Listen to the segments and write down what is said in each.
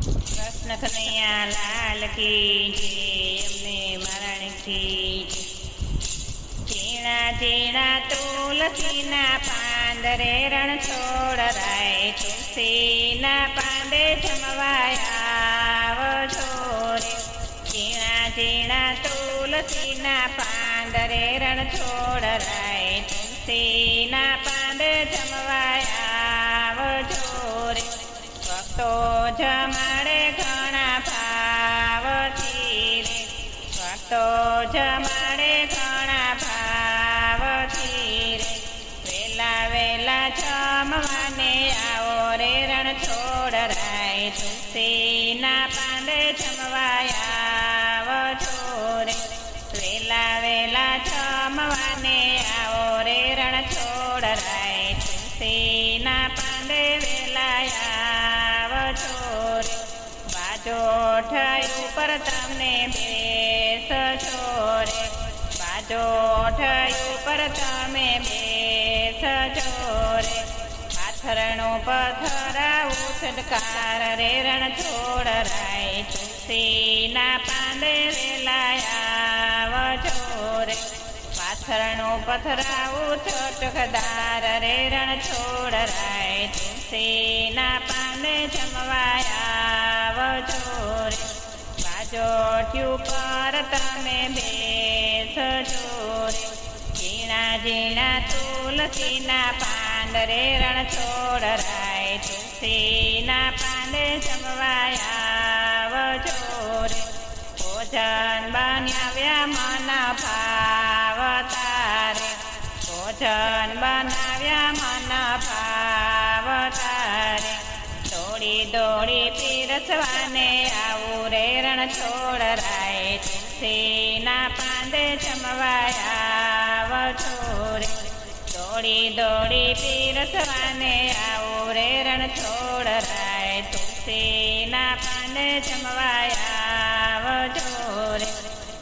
કૃષ્ણ કનૈયા લાલ કી જય, અમને મરણ કી જય. ઝીણા ઝીણા તુલસીના પાંદરે રણ છોડરાય, તુલસીના પાંદે જમવાયા આવજો રે. ઝીણા ઝીણા તુલસીના પાંદરે રણ છોડરાય, તુલસીના પાંદે જમવાયા આવજો રે. ભક્તો જમાડે ઘણા ભાવથી રે, ભક્તો જમાડે ઘણા ભાવથી રે. વેલા વેલા જમવાને આવો રે રણ છોડરાય, તુલસીના પાંદે જમવાયા આવજો રે. વેલા વેલા જમવાને આવો રે રણ છોડરાય, તુલસીના પાંદે વેલાયા રે. બાજો ઠાઈ ઉપર તમને બેસજો રે, બાજો ઠાઈ ઉપર તમે બેસજો રે. પાથરણું પથરાવું છટકાર રે રણ છોડરાય, તુલસીના પાંદે વેલાયા રે. પાથરણું પથરાવું છટકદાર રે રણ છોડરાય, તુલસીના પાંદે જમવાયા રે. બાજોઠ્યું પર તમે બેસજો રે, ઝીણા ઝીણા તુલસીના પાંદ રે રણ છોડરાય, તુલસીના પાંદે જમવાયા રે. ભોજન બનાવ્યા મન ભાવતા રે, ભોજન બનાવ્યા મન ભાવતા રે. દોડી દોડી પીરસવાને આવું રે રણ છોડરાય, તુલસીના પાંદે જમવાયા રે. દોડી દોડી પીરસવાને આવું રે રણ છોડરાય, તુલસીના પાંદે જમવાયા રે.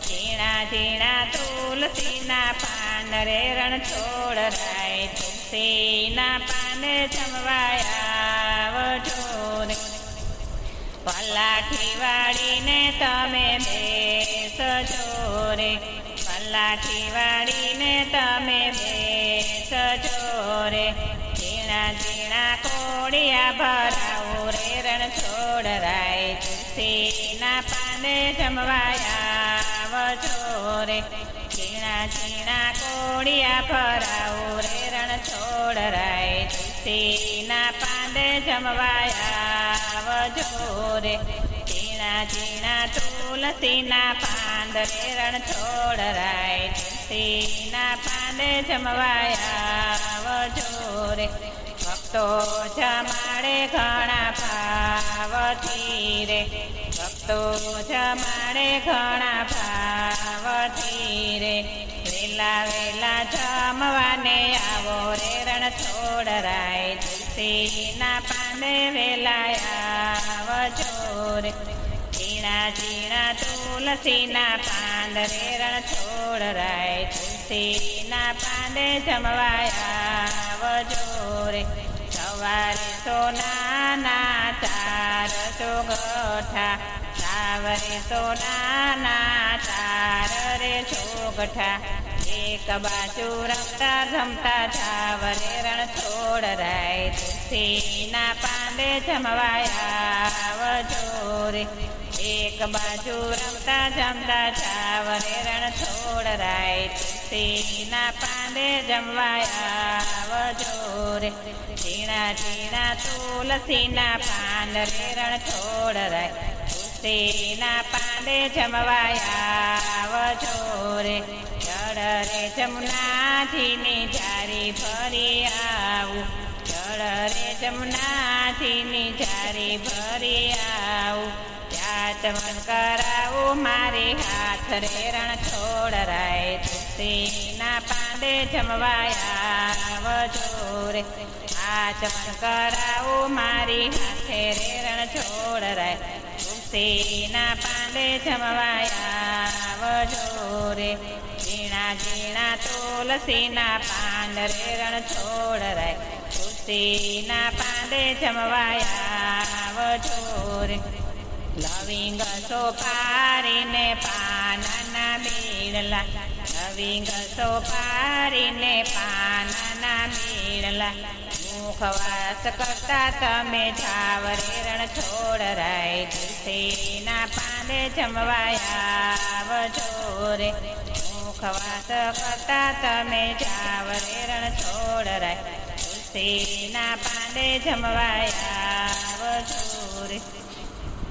ઝીણા ઝીણા તુલસીના પાન રે રણ છોડરાય, તુલસીના પાંદે જમવાયા રે. પલાઠી વાળીને તમે બેસજો રે, પલાઠી વાળીને તમે બેસજો રે. ઝીણા ઝીણા કોડિયા ભરાવું રે રણ છોડરાય, તુલસીના પાંદે જમવાયા રે. ઝીણા ઝીણા કોડિયા ભરાવું રે રણ છોડરાય, તુલસીના પાંદે જમવાયા રે. ઝીણા ઝીણા તુલસીના પાંદ રે રણ છોડરાય, તુલસીના પાંદે જમવાયા રે. ભક્તો જમાડે ઘણા ભાવથી રે, ભક્તો જમાડે ઘણા ભાવથી રે. વેલા વેલા જમવાને આવો રે રણ છોડરાય, તુલસીના પાંદે વેલાયા રે. ઝીણા ઝીણા તુલસીના પાંદ રે રણ છોડરાય, તુલસીના પાંદે જમવાયા રે. સવારે સોનાના 4 ચોગઠા, સાવરે સોનાના 4 રે ચોગઠા. એક બાજુ રમતા રમતા જાવ રે રણ છોડરાય, તુલસીના પાંદે જમવાયા રે. એક બાજુ રમતા જમતા જાવ રે રણ છોડરાય, તુલસીના પાંદે જમવાયા રે. ઝીણા ઝીણા તુલસીના પાંદ રે રણ છોડરાય, તુલસીના પાંદે જમવાયા રે. જળ રે જમુનાજીની જારી ભરી આવું, જળ રે જમુનાજીની જારી ભરી આવું. યાચવન કરાવું મારી હાથ રે રણ છોડરાય, તુલસીના પાંદે જમવાયા રે. આચમન કરાવું મારી હાથે રે રણ છોડરાય, તુલસીના પાંદે જમવાયા રે. ઝીણા ઝીણા તુલસીના પાંદ રે રણ છોડરાય, તુલસીના પાંદે જમવાયા રે. લવિંગ સોપારીને પાનના બીડલા લવિંગ સોપારીને પાનના બીડલા મુખવાસ કરતા તમે જાવ રે રણ છોડ રાય તુલસીના પાંદે જમવાયા આવજો રે મુખવાસ કરતા તમે જાવ રે રણ છોડ રાય તુલસીના પાંદે જમવાયા આવજો રે